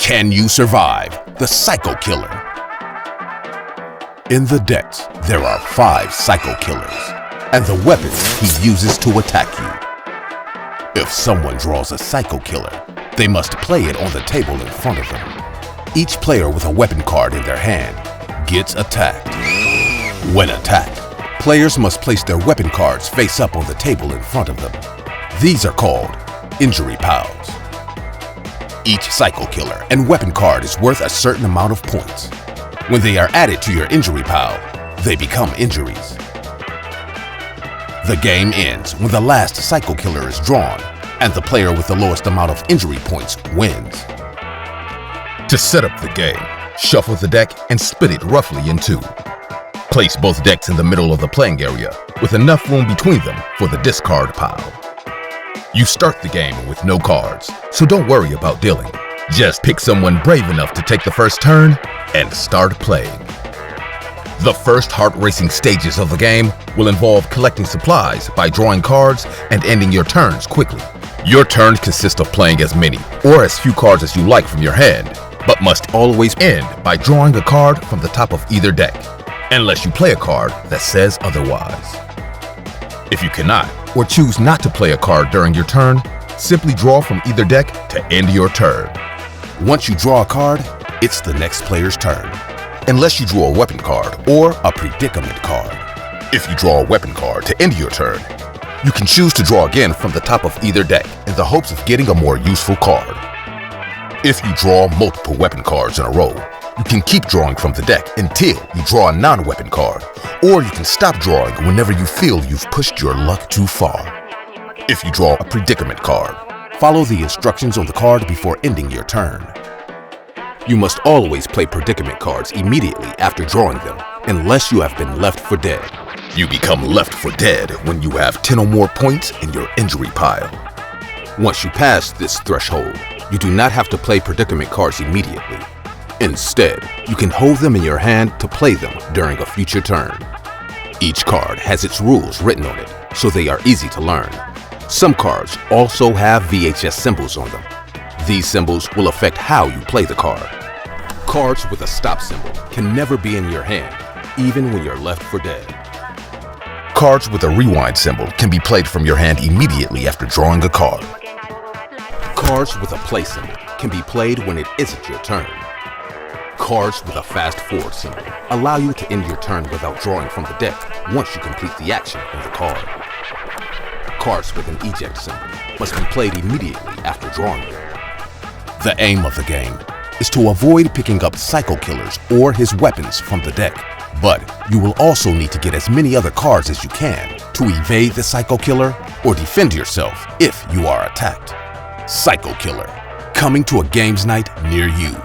Can you survive the Psycho Killer? In the decks, there are 5 Psycho Killers, and the weapons he uses to attack you. If someone draws a Psycho Killer, they must play it on the table in front of them. Each player with a weapon card in their hand gets attacked. When attacked, players must place their weapon cards face up on the table in front of them. These are called injury piles. Each Psycho Killer and weapon card is worth a certain amount of points. When they are added to your injury pile, they become injuries. The game ends when the last Psycho Killer is drawn, and the player with the lowest amount of injury points wins. To set up the game, shuffle the deck and split it roughly in 2. Place both decks in the middle of the playing area, with enough room between them for the discard pile. You start the game with no cards, so don't worry about dealing. Just pick someone brave enough to take the first turn and start playing. The first heart-racing stages of the game will involve collecting supplies by drawing cards and ending your turns quickly. Your turns consist of playing as many or as few cards as you like from your hand, but must always end by drawing a card from the top of either deck, unless you play a card that says otherwise. If you cannot, or choose not to play a card during your turn, simply draw from either deck to end your turn. Once you draw a card, it's the next player's turn, unless you draw a weapon card or a predicament card. If you draw a weapon card to end your turn, you can choose to draw again from the top of either deck in the hopes of getting a more useful card. If you draw multiple weapon cards in a row, you can keep drawing from the deck until you draw a non-weapon card, or you can stop drawing whenever you feel you've pushed your luck too far. If you draw a predicament card, follow the instructions on the card before ending your turn. You must always play predicament cards immediately after drawing them, unless you have been left for dead. You become left for dead when you have 10 or more points in your injury pile. Once you pass this threshold, you do not have to play predicament cards immediately. Instead, you can hold them in your hand to play them during a future turn. Each card has its rules written on it, so they are easy to learn. Some cards also have VHS symbols on them. These symbols will affect how you play the card. Cards with a stop symbol can never be in your hand, even when you're left for dead. Cards with a rewind symbol can be played from your hand immediately after drawing a card. Cards with a play symbol can be played when it isn't your turn. Cards with a fast forward symbol allow you to end your turn without drawing from the deck once you complete the action on the card. Cards with an eject symbol must be played immediately after drawing them. The aim of the game is to avoid picking up Psycho Killers or his weapons from the deck, but you will also need to get as many other cards as you can to evade the Psycho Killer or defend yourself if you are attacked. Psycho Killer, coming to a games night near you.